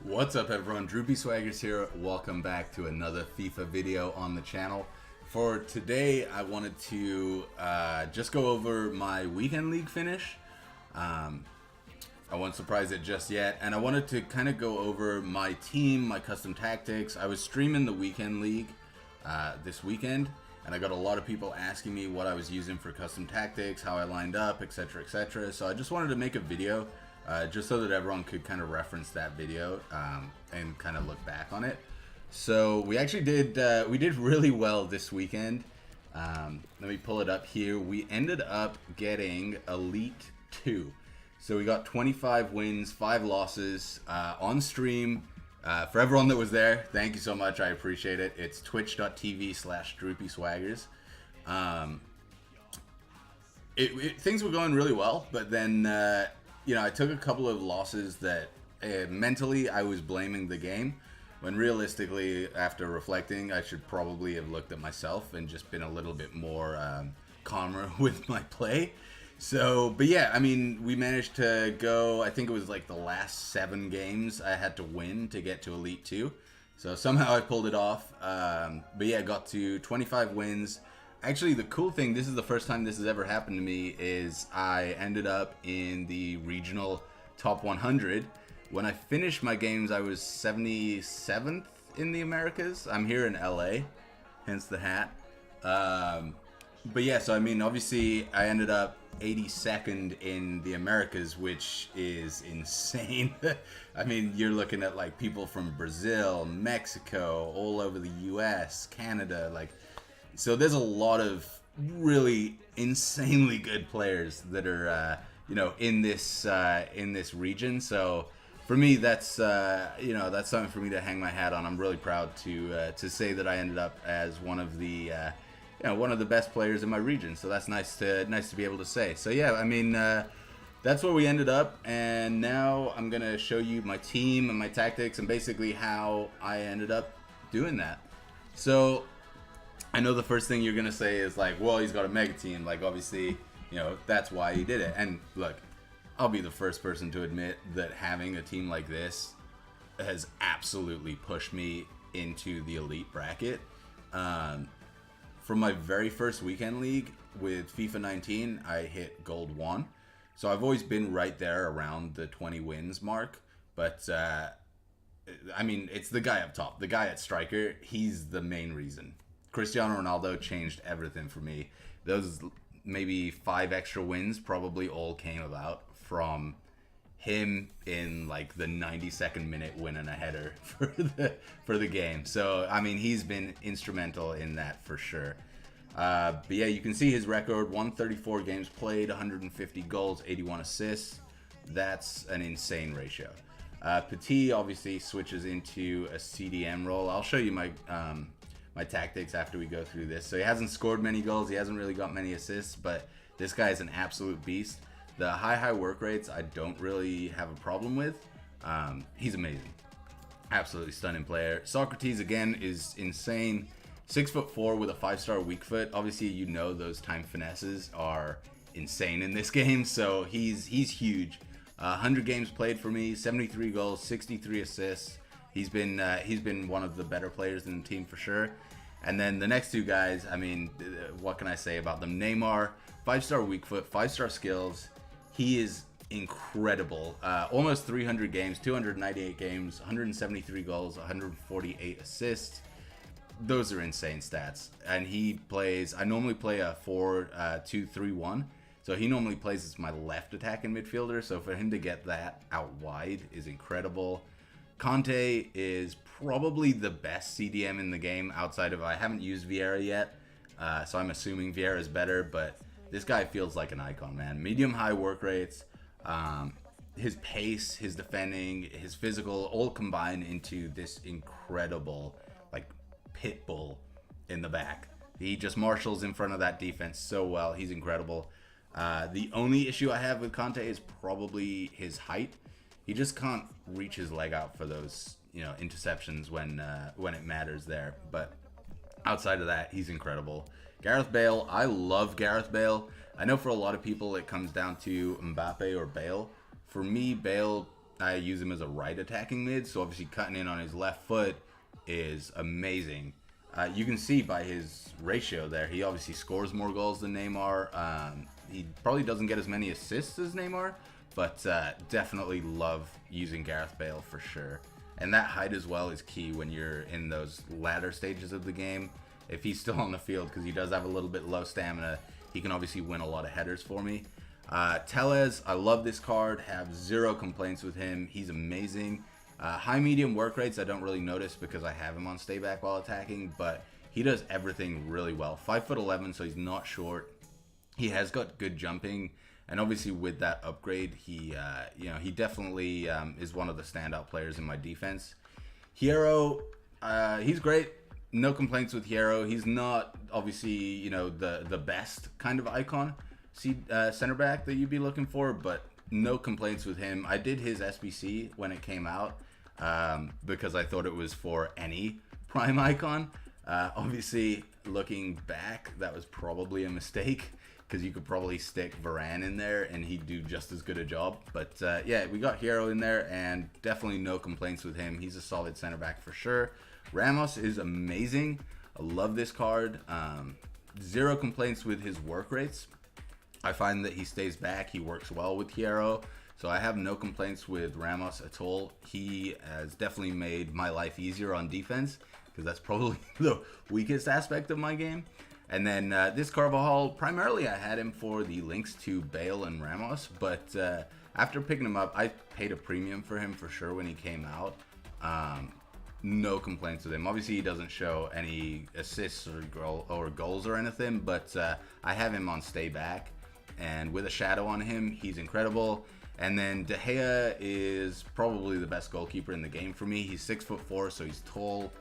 What's up everyone, Droopy Swaggers here. Welcome back to another FIFA video on the channel. For today, I wanted to just go over my weekend league finish. I won't surprise it just yet, and I wanted to kind of go over my team, my custom tactics. I was streaming the weekend league this weekend, and I got a lot of people asking me what I was using for custom tactics, how I lined up, etc, etc. So I just wanted to make a video just so that everyone could kind of reference that video and kind of look back on it. So we actually did we did really well this weekend. Let me pull it up here. We ended up getting Elite 2. So we got 25 wins, 5 losses on stream. For everyone that was there, thank you so much. I appreciate it. It's twitch.tv/droopyswaggers. Things were going really well, but then you know, I took a couple of losses that mentally I was blaming the game, when realistically, after reflecting, I should probably have looked at myself and just been a little bit more calmer with my play. So, but yeah, I mean, we managed to go, I think it was like the last 7 games I had to win to get to Elite 2. So somehow I pulled it off. But yeah, got to 25 wins. Actually, the cool thing, this is the first time this has ever happened to me, is I ended up in the regional top 100. When I finished my games, I was 77th in the Americas. I'm here in LA, hence the hat. But yeah, so I mean, obviously, I ended up 82nd in the Americas, which is insane. I mean, you're looking at like people from Brazil, Mexico, all over the US, Canada, like... So there's a lot of really insanely good players that are, you know, in this region. So for me, that's you know, that's something for me to hang my hat on. I'm really proud to say that I ended up as one of the you know, one of the best players in my region. So that's nice to be able to say. So yeah, I mean, that's where we ended up, and now I'm gonna show you my team and my tactics and basically how I ended up doing that. So I know the first thing you're going to say is like, well, he's got a mega team. Like, obviously, you know, that's why he did it. And look, I'll be the first person to admit that having a team like this has absolutely pushed me into the elite bracket. From my very first weekend league with FIFA 19, I hit gold 1. So I've always been right there around the 20 wins mark. But, I mean, it's the guy up top. The guy at striker, he's the main reason. Cristiano Ronaldo changed everything for me. Those maybe 5 extra wins probably all came about from him in like the 92nd minute winning a header for the game. So I mean, he's been instrumental in that for sure. But yeah, you can see his record: 134 games played, 150 goals, 81 assists. That's an insane ratio. Petit obviously switches into a CDM role. I'll show you my my tactics after we go through this. So he hasn't scored many goals, he hasn't really got many assists, but this guy is an absolute beast. The high work rates I don't really have a problem with. He's amazing, absolutely stunning player. Socrates again is insane. 6'4" with a 5-star weak foot. Obviously, you know, those time finesses are insane in this game, so he's huge. 100 games played for me, 73 goals, 63 assists. He's been one of the better players in the team for sure. And then the next 2 guys, I mean, what can I say about them? Neymar, 5-star weak foot, 5-star skills. He is incredible. Almost 300 games, 298 games, 173 goals, 148 assists. Those are insane stats. And he plays, I normally play a 4-2-3-1. So he normally plays as my left attacking midfielder. So for him to get that out wide is incredible. Conte is probably the best CDM in the game outside of, I haven't used Vieira yet, so I'm assuming Vieira is better, but this guy feels like an icon, man. Medium-high work rates, his pace, his defending, his physical, all combined into this incredible, like, pit bull in the back. He just marshals in front of that defense so well. He's incredible. The only issue I have with Conte is probably his height. He just can't reach his leg out for those, you know, interceptions when it matters there. But outside of that, he's incredible. Gareth Bale, I love Gareth Bale. I know for a lot of people it comes down to Mbappe or Bale. For me, Bale I use him as a right attacking mid, so obviously cutting in on his left foot is amazing. You can see by his ratio there, he obviously scores more goals than Neymar. He probably doesn't get as many assists as Neymar, but definitely love using Gareth Bale for sure. And that height as well is key when you're in those latter stages of the game. If he's still on the field, because he does have a little bit low stamina, he can obviously win a lot of headers for me. Tellez, I love this card, have zero complaints with him. He's amazing. High medium work rates I don't really notice because I have him on stay back while attacking, but he does everything really well. 5'11", so he's not short. He has got good jumping, and obviously with that upgrade, he definitely is one of the standout players in my defense. Hierro, he's great. No complaints with Hierro. He's not obviously the best kind of icon center back that you'd be looking for, but no complaints with him. I did his SBC when it came out because I thought it was for any prime icon. Obviously, looking back, that was probably a mistake because you could probably stick Varane in there and he'd do just as good a job. But yeah, we got Hierro in there and definitely no complaints with him. He's a solid center back for sure. Ramos is amazing. I love this card. Zero complaints with his work rates. I find that he stays back. He works well with Hierro. So I have no complaints with Ramos at all. He has definitely made my life easier on defense because that's probably the weakest aspect of my game. And then this Carvajal, primarily I had him for the links to Bale and Ramos. But after picking him up, I paid a premium for him for sure when he came out. No complaints with him. Obviously, he doesn't show any assists or goals or anything, but I have him on stay back. And with a shadow on him, he's incredible. And then De Gea is probably the best goalkeeper in the game for me. He's 6'4", so he's tall.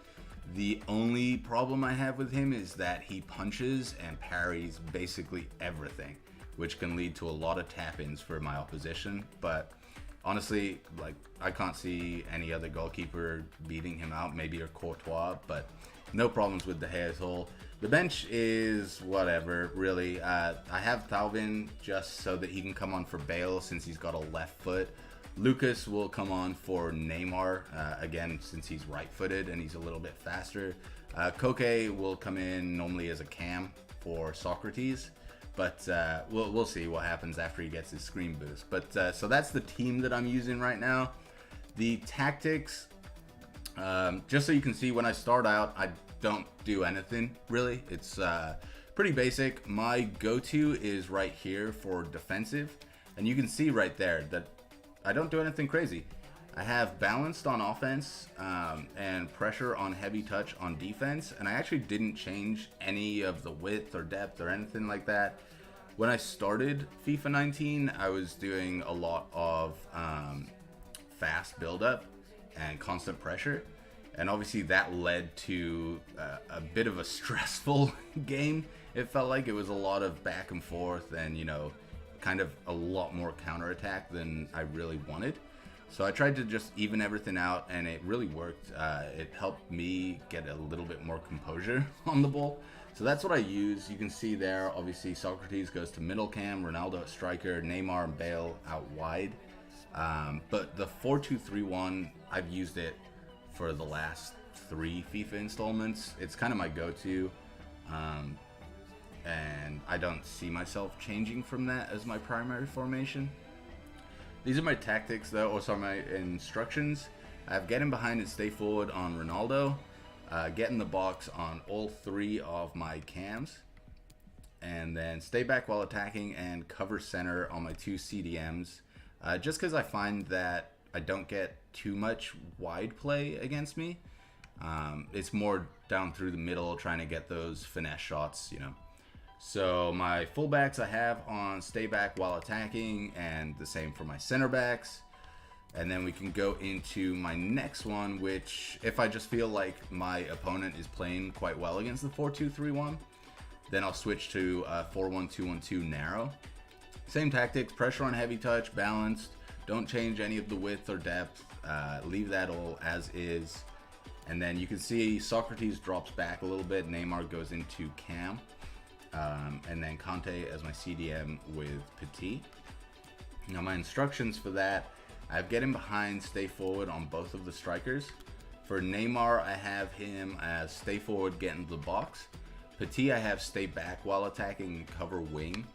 The only problem I have with him is that he punches and parries basically everything, which can lead to a lot of tap-ins for my opposition. But honestly, like, I can't see any other goalkeeper beating him out, maybe a Courtois, but no problems with De Gea at all. The bench is whatever, really. I have Thauvin just so that he can come on for Bale since he's got a left foot. Lucas will come on for Neymar, again, since he's right-footed and he's a little bit faster. Koke will come in normally as a cam for Socrates, but we'll see what happens after he gets his screen boost. But so that's the team that I'm using right now. The tactics, just so you can see, when I start out, I don't do anything really. It's pretty basic. My go-to is right here for defensive, and you can see right there that I don't do anything crazy. I have balanced on offense and pressure on heavy touch on defense, and I actually didn't change any of the width or depth or anything like that. When I started FIFA 19, I was doing a lot of fast build-up and constant pressure, and obviously that led to a bit of a stressful game. It felt like it was a lot of back and forth and, kind of a lot more counterattack than I really wanted. So I tried to just even everything out, and it really worked. It helped me get a little bit more composure on the ball. So that's what I use. You can see there, obviously, Socrates goes to middle cam, Ronaldo at striker, Neymar and Bale out wide. But the 4-2-3-1, I've used it for the last 3 FIFA installments. It's kind of my go-to. And I don't see myself changing from that as my primary formation. These are my tactics, though, or sorry, my instructions. I have get in behind and stay forward on Ronaldo, get in the box on all 3 of my cams, and then stay back while attacking and cover center on my 2 CDMs, just because I find that I don't get too much wide play against me. It's more down through the middle, trying to get those finesse shots, So my fullbacks I have on stay back while attacking, and the same for my center backs. And then we can go into my next one, which if I just feel like my opponent is playing quite well against the 4-2-3-1, then I'll switch to 4-1-2-1-2 narrow. Same tactics, pressure on heavy touch, balanced. Don't change any of the width or depth. Leave that all as is. And then you can see Socrates drops back a little bit. Neymar goes into cam. And then Conte as my CDM with Petit. Now my instructions for that, I have getting behind, stay forward on both of the strikers. For Neymar, I have him as stay forward, get into the box. Petit, I have stay back while attacking and cover wing.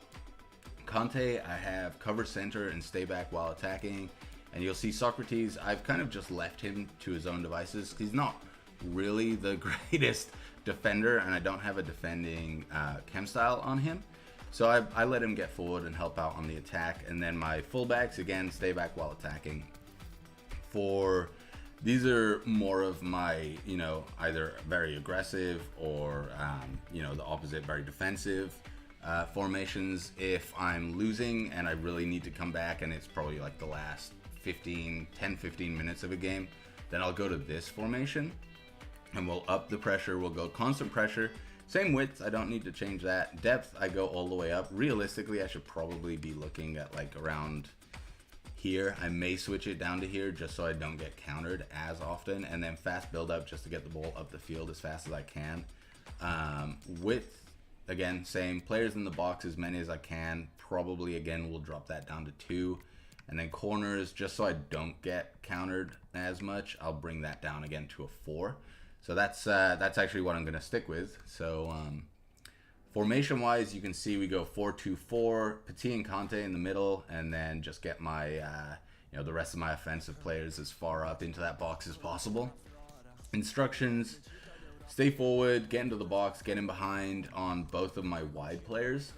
Conte, I have cover center and stay back while attacking. And you'll see Socrates, I've kind of just left him to his own devices. He's not really the greatest defender, and I don't have a defending chem style on him. So I let him get forward and help out on the attack. And then my fullbacks, again, stay back while attacking. These are more of my, either very aggressive or, the opposite, very defensive formations. If I'm losing and I really need to come back and it's probably like the last 10-15 minutes of a game, then I'll go to this formation and we'll up the pressure. We'll go constant pressure. Same width, I don't need to change that. Depth, I go all the way up. Realistically, I should probably be looking at like around here. I may switch it down to here just so I don't get countered as often. And then fast build up just to get the ball up the field as fast as I can. Width, again, same. Players in the box as many as I can. Probably, again, we'll drop that down to 2. And then corners, just so I don't get countered as much, I'll bring that down again to a 4. So that's actually what I'm going to stick with. So formation-wise, you can see we go 4-2-4, Petit and Conte in the middle, and then just get my the rest of my offensive players as far up into that box as possible. Instructions: stay forward, get into the box, get in behind on both of my wide players.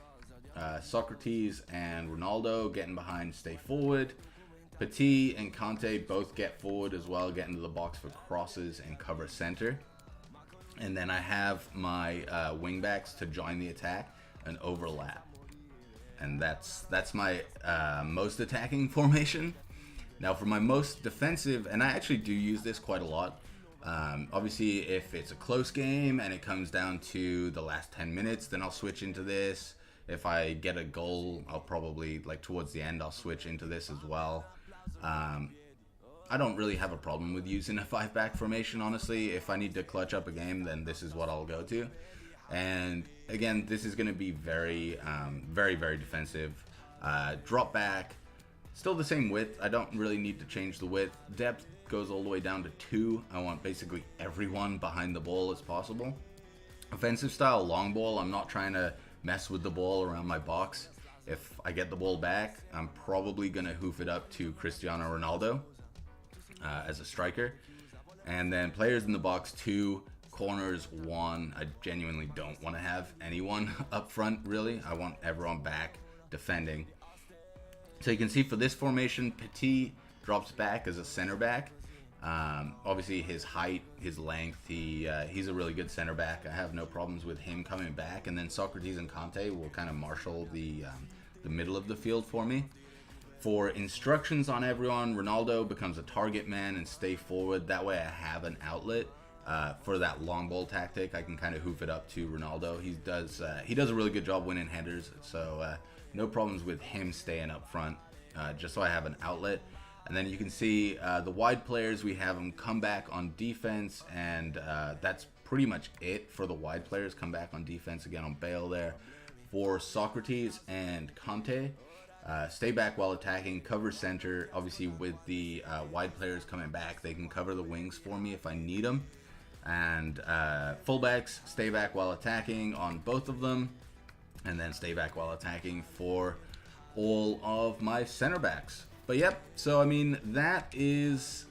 Socrates and Ronaldo getting behind, stay forward. Petit and Conte both get forward as well, get into the box for crosses and cover center. And then I have my wingbacks to join the attack and overlap. And that's my most attacking formation. Now for my most defensive, and I actually do use this quite a lot. Obviously, if it's a close game and it comes down to the last 10 minutes, then I'll switch into this. If I get a goal, I'll probably, towards the end, I'll switch into this as well. I don't really have a problem with using a 5-back formation, honestly. If I need to clutch up a game, then this is what I'll go to. And again, this is going to be very, very defensive. Drop back, still the same width. I don't really need to change the width. Depth goes all the way down to 2. I want basically everyone behind the ball as possible. Offensive style, long ball. I'm not trying to mess with the ball around my box. If I get the ball back, I'm probably going to hoof it up to Cristiano Ronaldo as a striker. And then players in the box 2, corners 1. I genuinely don't want to have anyone up front, really. I want everyone back defending. So you can see for this formation, Petit drops back as a center back. Obviously his height, his length, he's a really good center back. I have no problems with him coming back. And then Socrates and Conte will kind of marshal the middle of the field for me. For instructions on everyone, Ronaldo becomes a target man and stay forward. That way I have an outlet for that long ball tactic. I can kind of hoof it up to Ronaldo. He does a really good job winning headers, so no problems with him staying up front, just so I have an outlet. And then you can see the wide players, we have them come back on defense, and that's pretty much it for the wide players. Come back on defense again on Bale there. For Socrates and Conte, stay back while attacking, cover center. Obviously with the wide players coming back, they can cover the wings for me if I need them. And fullbacks, stay back while attacking on both of them, and then stay back while attacking for all of my center backs. But yep, so I mean, that is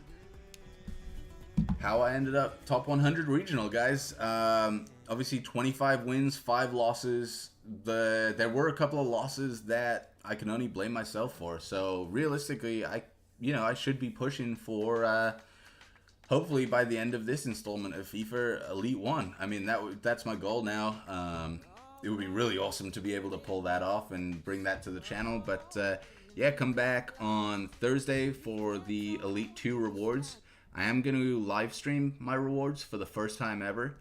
how I ended up top 100 regional, guys. Obviously 25 wins, 5 losses. There were a couple of losses that I can only blame myself for. So realistically, I should be pushing for hopefully by the end of this installment of FIFA Elite 1. I mean, that's my goal now. It would be really awesome to be able to pull that off and bring that to the channel. But yeah, come back on Thursday for the Elite 2 rewards. I am going to live stream my rewards for the first time ever.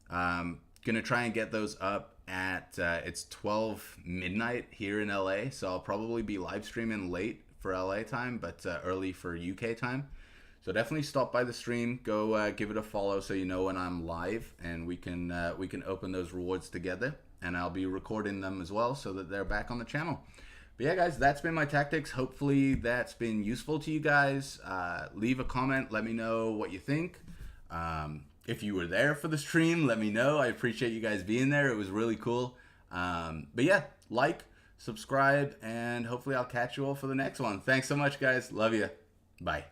Going to try and get those up at, it's 12 midnight here in LA. So I'll probably be live streaming late for LA time, but early for UK time. So definitely stop by the stream, go give it a follow so you know when I'm live, and we can open those rewards together. And I'll be recording them as well so that they're back on the channel. But yeah, guys, that's been my tactics. Hopefully that's been useful to you guys. Leave a comment. Let me know what you think. If you were there for the stream, let me know. I appreciate you guys being there. It was really cool. But yeah, like, subscribe, and hopefully I'll catch you all for the next one. Thanks so much, guys. Love you. Bye.